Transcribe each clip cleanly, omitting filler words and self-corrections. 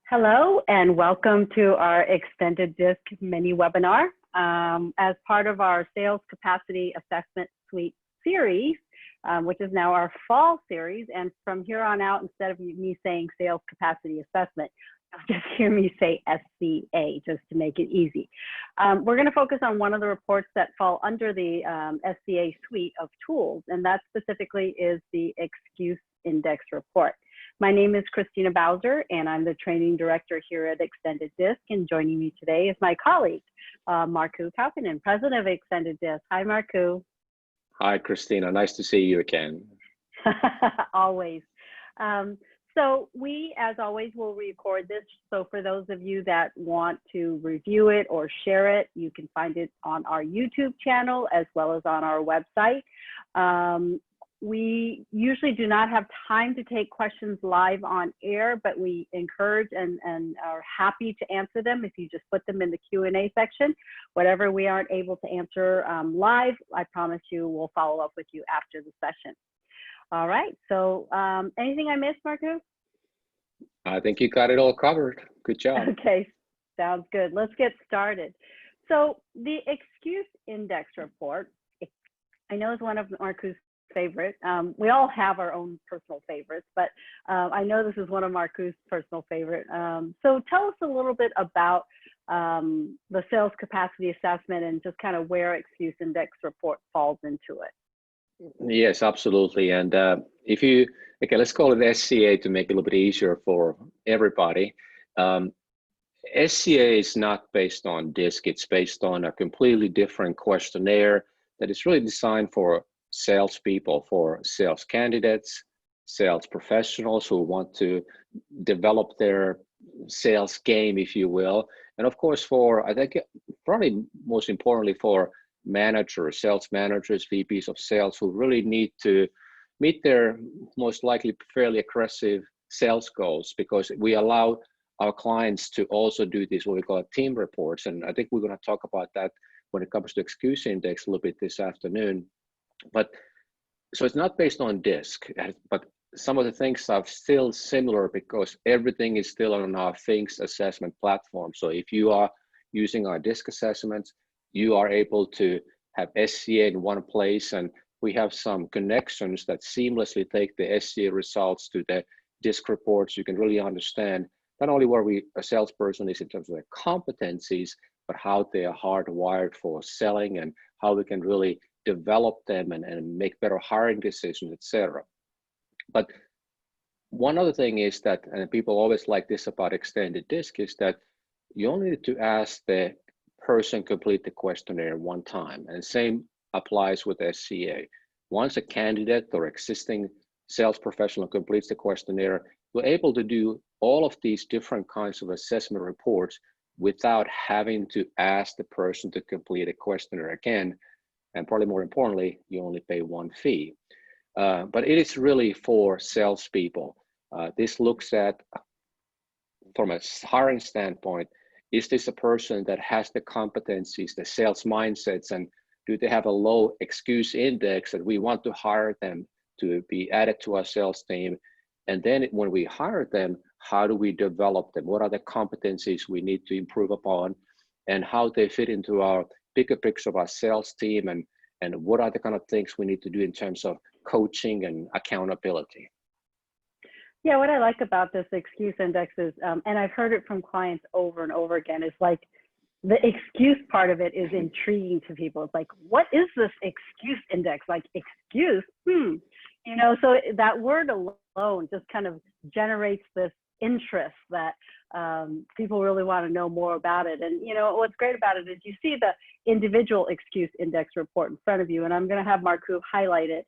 Hello and welcome to our extended disc mini webinar. As part of our sales capacity assessment suite series, which is now our fall series. And from here on out, instead of me saying sales capacity assessment, you'll just hear me say SCA just to make it easy. We're going to focus on one of the reports that fall under the SCA suite of tools, and that specifically is the Excuse Index report. My name is Christina Bowser, and I'm the training director here at Extended Disc. And joining me today is my colleague, Markku Kaupinen, president of Extended Disc. Hi, Markku. Hi, Christina. Nice to see you again. Always. So we, as always, will record this. So for those of you that want to review it or share it, you can find it on our YouTube channel as well as on our website. We usually do not have time to take questions live on air, but we encourage and are happy to answer them if you just put them in the Q&A section. Whatever we aren't able to answer live, I promise you we'll follow up with you after the session. All right, so anything I missed, Markku? I think you got it all covered. Good job. Okay, sounds good. Let's get started. So the Excuse Index report, I know is one of Markku's favorite. We all have our own personal favorites, but I know this is one of Markku's personal favorite. So tell us a little bit about the sales capacity assessment and just kind of where Excuse Index report falls into it. Yes, absolutely. And okay, let's call it SCA to make it a little bit easier for everybody. SCA is not based on DISC. It's based on a completely different questionnaire that is really designed for salespeople, for sales candidates, sales professionals who want to develop their sales game, if you will. And of course, I think probably most importantly for managers, sales managers, VPs of sales who really need to meet their most likely fairly aggressive sales goals, because we allow our clients to also do this, what we call team reports. And I think we're going to talk about that when it comes to Excuse Index a little bit this afternoon. But so it's not based on DISC, but some of the things are still similar because everything is still on our Things assessment platform. So if you are using our DISC assessments, you are able to have SCA in one place, and we have some connections that seamlessly take the SCA results to the DISC reports. You can really understand not only where a salesperson is in terms of their competencies, but how they are hardwired for selling and how we can really develop them and make better hiring decisions, etc. But one other thing is that, and people always like this about Extended Disc, is that you only need to ask the person complete the questionnaire one time, and same applies with SCA. Once a candidate or existing sales professional completes the questionnaire, we're able to do all of these different kinds of assessment reports without having to ask the person to complete a questionnaire again. And probably more importantly, you only pay one fee. But it is really for salespeople. This looks at, from a hiring standpoint, is this a person that has the competencies, the sales mindsets, and do they have a low excuse index that we want to hire them to be added to our sales team? And then when we hire them, how do we develop them? What are the competencies we need to improve upon, and how they fit into our bigger picture of our sales team, and what are the kind of things we need to do in terms of coaching and accountability? Yeah, what I like about this Excuse Index is, and I've heard it from clients over and over again, is like the excuse part of it is intriguing to people. It's like, what is this Excuse Index? Like, excuse? You know, so that word alone just kind of generates this interest that people really want to know more about it. And you know, what's great about it is you see the individual Excuse Index report in front of you, and I'm going to have Markku highlight it.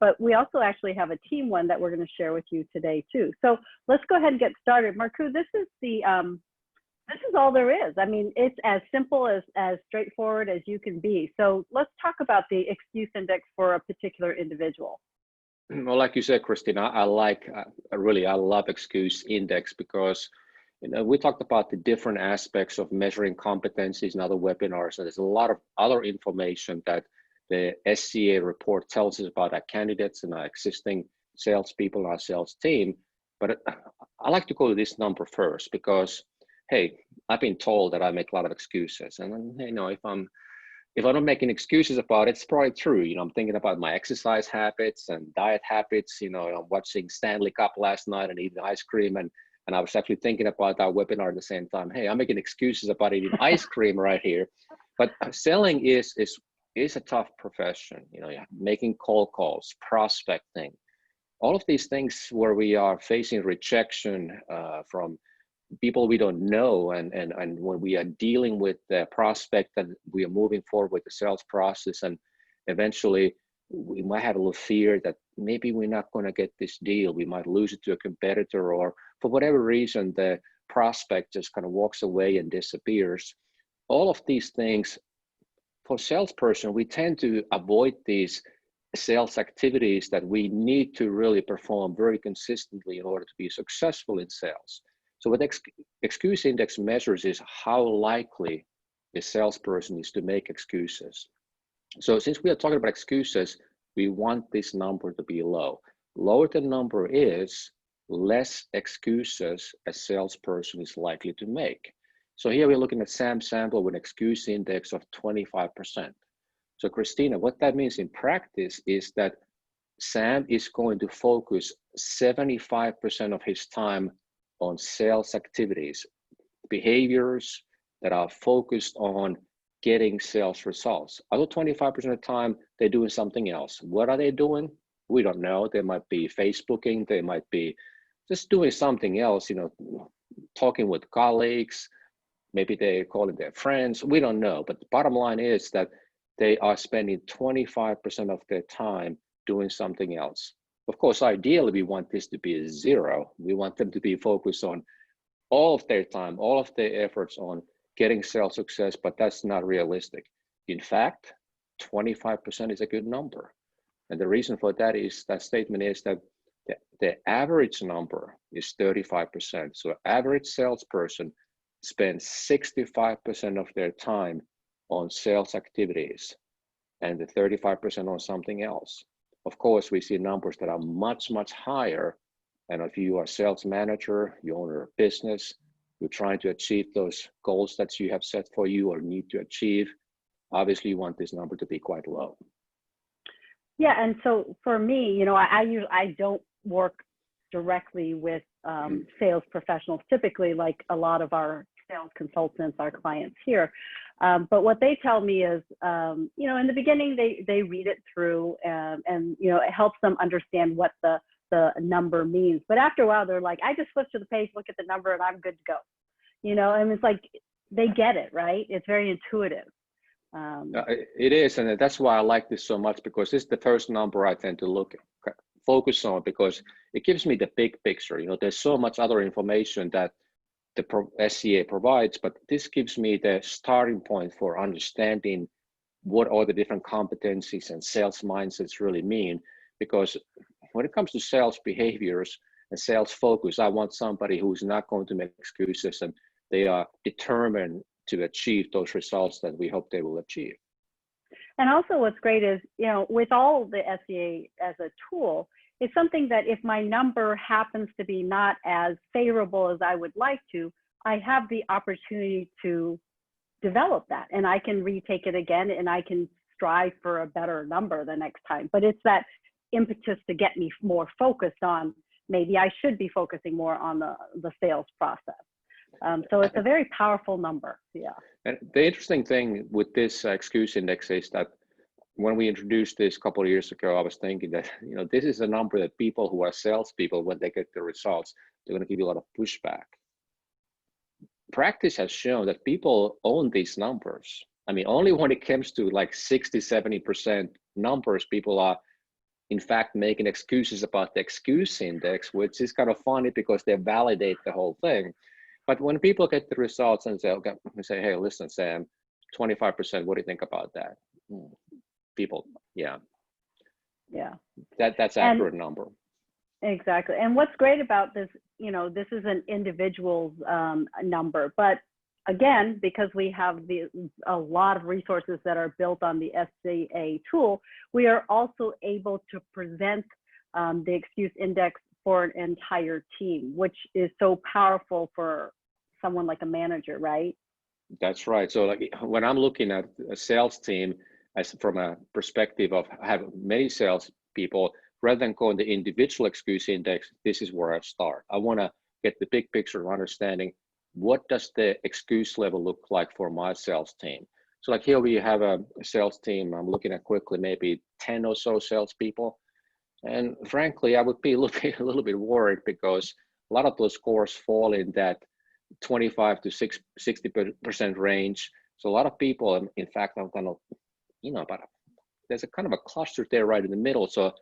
But we also actually have a team one that we're going to share with you today too. So let's go ahead and get started. Markku, this is all there is. I mean, it's as simple as straightforward as you can be. So let's talk about the Excuse Index for a particular individual. Well, like you said, Christina, I love Excuse Index because, you know, we talked about the different aspects of measuring competencies in other webinars, and there's a lot of other information that the SCA report tells us about our candidates and our existing salespeople and our sales team. But I like to go to this number first because, hey, I've been told that I make a lot of excuses, and then, you know, if I'm not making excuses about it, it's probably true. You know, I'm thinking about my exercise habits and diet habits. You know, I'm watching Stanley Cup last night and eating ice cream, and I was actually thinking about that webinar at the same time. Hey, I'm making excuses about eating ice cream right here, but selling is a tough profession. You know, making cold calls, prospecting, all of these things where we are facing rejection from people we don't know, and when we are dealing with the prospect that we are moving forward with the sales process, and eventually we might have a little fear that maybe we're not going to get this deal, we might lose it to a competitor, or for whatever reason the prospect just kind of walks away and disappears. All of these things, for salesperson, we tend to avoid these sales activities that we need to really perform very consistently in order to be successful in sales. So what excuse index measures is how likely a salesperson is to make excuses. So since we are talking about excuses, we want this number to be low. Lower the number is, less excuses a salesperson is likely to make. So here we're looking at Sam sample with an excuse index of 25%. So Christina, what that means in practice is that Sam is going to focus 75% of his time on sales activities, behaviors that are focused on getting sales results. Other 25% of the time, they're doing something else. What are they doing? We don't know. They might be Facebooking, they might be just doing something else, you know, talking with colleagues, maybe they're calling their friends, we don't know. But the bottom line is that they are spending 25% of their time doing something else. Of course, ideally, we want this to be a zero. We want them to be focused on all of their time, all of their efforts on getting sales success, but that's not realistic. In fact, 25% is a good number. And the reason for that is, that statement is that the average number is 35%. So average salesperson spends 65% of their time on sales activities and the 35% on something else. Of course, we see numbers that are much, much higher. And if you are a sales manager, you own a business, you're trying to achieve those goals that you have set for you or need to achieve, obviously you want this number to be quite low. Yeah, and so for me, you know, I don't work directly with sales professionals, typically like a lot of our sales consultants, our clients here. But what they tell me is, you know, in the beginning, they read it through and, you know, it helps them understand what the number means. But after a while, they're like, I just flip to the page, look at the number, and I'm good to go. You know, and it's like, they get it, right? It's very intuitive. It is, and that's why I like this so much, because this is the first number I tend to focus on, because it gives me the big picture. You know, there's so much other information that the SCA provides, but this gives me the starting point for understanding what all the different competencies and sales mindsets really mean. Because when it comes to sales behaviors and sales focus, I want somebody who's not going to make excuses, and they are determined to achieve those results that we hope they will achieve. And also what's great is, you know, with all the SCA as a tool, it's something that if my number happens to be not as favorable as I would like to, I have the opportunity to develop that, and I can retake it again, and I can strive for a better number the next time. But it's that impetus to get me more focused on, maybe I should be focusing more on the sales process. So it's a very powerful number. Yeah. And the interesting thing with this excuse index is that when we introduced this a couple of years ago, I was thinking that, you know, this is a number that people who are salespeople, when they get the results, they're going to give you a lot of pushback. Practice has shown that people own these numbers. I mean, only when it comes to like 60, 70% numbers, people are in fact making excuses about the excuse index, which is kind of funny because they validate the whole thing. But when people get the results and say, okay, say, hey, listen, Sam, 25%, what do you think about that? People, yeah. That's accurate number. Exactly. And what's great about this, you know, this is an individual's number, but again, because we have a lot of resources that are built on the SCA tool, we are also able to present the excuse index for an entire team, which is so powerful for someone like a manager, right? That's right. So like when I'm looking at a sales team as from a perspective of having many sales people, rather than going the individual excuse index, this is where I start. I want to get the big picture of understanding what does the excuse level look like for my sales team. So like here we have a sales team. I'm looking at quickly maybe 10 or so salespeople. And frankly, I would be a little bit worried because a lot of those scores fall in that 25 to 60% range. So a lot of people, in fact, I'm kind of, but there's a kind of a cluster there right in the middle. So a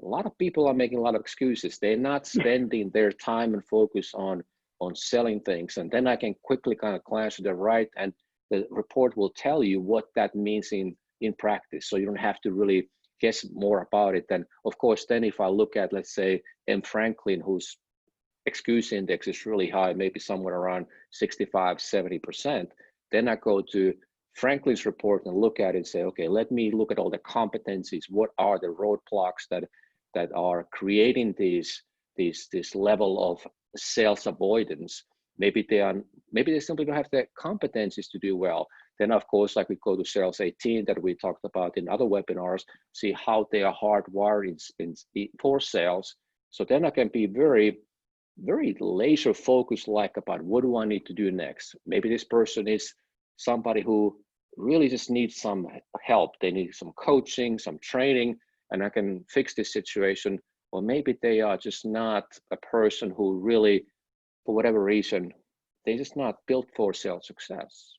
lot of people are making a lot of excuses. They're not spending their time and focus on selling things. And then I can quickly kind of glance to the right, and the report will tell you what that means in practice. So you don't have to really guess more about it. Then, of course, then if I look at, let's say, M. Franklin, whose excuse index is really high, maybe somewhere around 65, 70%, then I go to Franklin's report and look at it and say, okay, let me look at all the competencies. What are the roadblocks that are creating this level of sales avoidance? Maybe they simply don't have the competencies to do well. Then of course, like we go to sales 18 that we talked about in other webinars, see how they are hardwired for sales. So then I can be very laser focused like about what do I need to do next. Maybe this person is somebody who really just needs some help. They need some coaching, some training, and I can fix this situation. Or maybe they are just not a person who really, for whatever reason, they're just not built for sales success.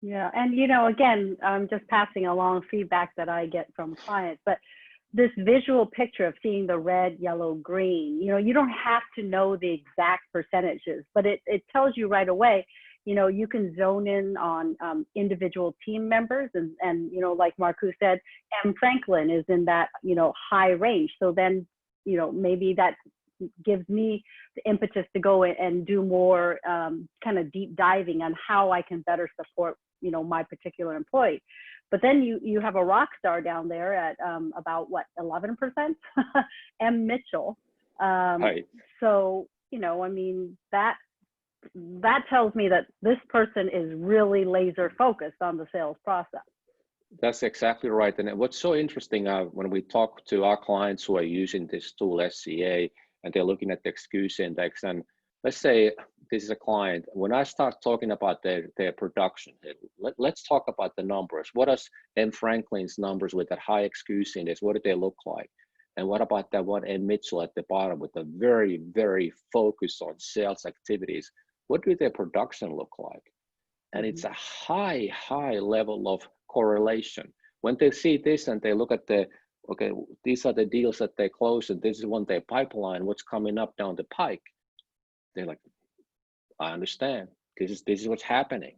Yeah, and again, I'm just passing along feedback that I get from clients, but this visual picture of seeing the red, yellow, green, you don't have to know the exact percentages, but it tells you right away. You can zone in on individual team members, and like Marku said, M. Franklin is in that high range. So then maybe that gives me the impetus to go and do more kind of deep diving on how I can better support my particular employee. But then you have a rock star down there at about what, 11%, M. Mitchell. Right. So I mean that tells me that this person is really laser focused on the sales process. That's exactly right. And what's so interesting when we talk to our clients who are using this tool SCA and they're looking at the excuse index, and let's say this is a client, when I start talking about their production, let's talk about the numbers. What does M. Franklin's numbers with that high excuse index, what do they look like? And what about that one M. Mitchell at the bottom with a very, very focus on sales activities? What do their production look like? And it's a high level of correlation. When they see this and they look at okay, these are the deals that they close and this is one their pipeline, what's coming up down the pike, they're like, I understand. This is what's happening.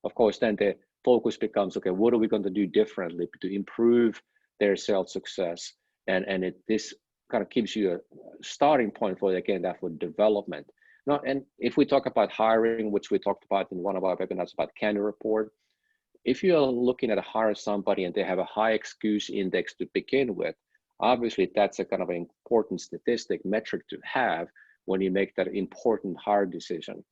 Of course, then the focus becomes, okay, what are we going to do differently to improve their sales success? And this kind of gives you a starting point for, again, that for development. Now, and if we talk about hiring, which we talked about in one of our webinars about candidate report, if you're looking at hire somebody and they have a high excuse index to begin with, obviously that's a kind of an important statistic metric to have when you make that important hire decision.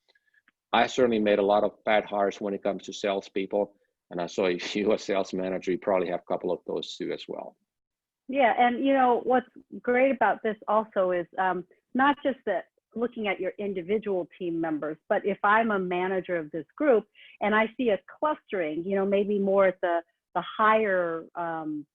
I certainly made a lot of bad hires when it comes to salespeople, and I saw if you're a sales manager, you probably have a couple of those too as well. Yeah, and what's great about this also is not just that looking at your individual team members, but if I'm a manager of this group and I see a clustering, maybe more at the higher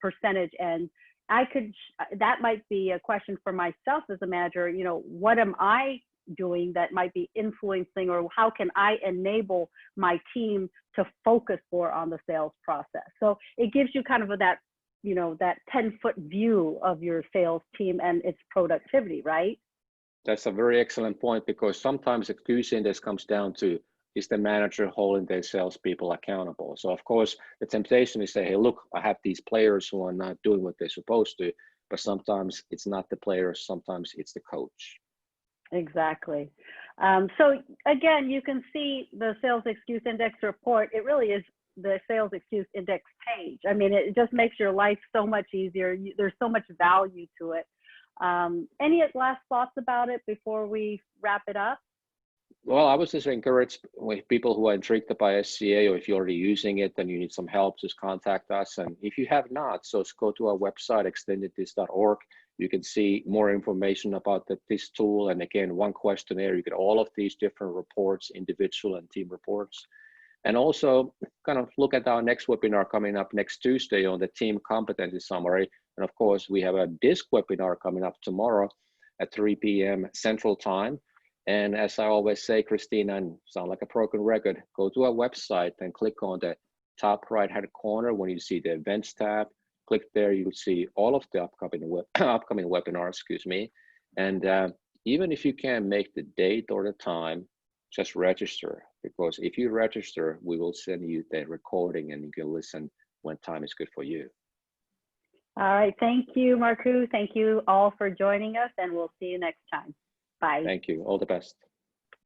percentage, and that might be a question for myself as a manager, what am I doing that might be influencing, or how can I enable my team to focus more on the sales process? So it gives you kind of that 10-foot view of your sales team and its productivity, right? That's a very excellent point, because sometimes excuse index comes down to, is the manager holding their salespeople accountable? So of course, the temptation is say, hey, look, I have these players who are not doing what they're supposed to, but sometimes it's not the players, sometimes it's the coach. Exactly. So again, you can see the sales excuse index report. It really is the sales excuse index page. I mean, it just makes your life so much easier. There's so much value to it. Any last thoughts about it before we wrap it up? Well, I was just encouraged with people who are intrigued by SCA, or if you're already using it and you need some help, just contact us. And if you have not, so just go to our website, extendedthis.org. You can see more information about this tool. And again, one questionnaire, you get all of these different reports, individual and team reports. And also kind of look at our next webinar coming up next Tuesday on the team competency summary. And of course, we have a DISC webinar coming up tomorrow at 3 p.m. Central Time. And as I always say, Christina, and sound like a broken record, go to our website and click on the top right-hand corner when you see the events tab. Click there, you'll see all of the upcoming webinars, excuse me. And even if you can't make the date or the time, just register, because if you register, we will send you the recording and you can listen when time is good for you. All right, thank you, Markku. Thank you all for joining us, and we'll see you next time. Bye. Thank you, all the best.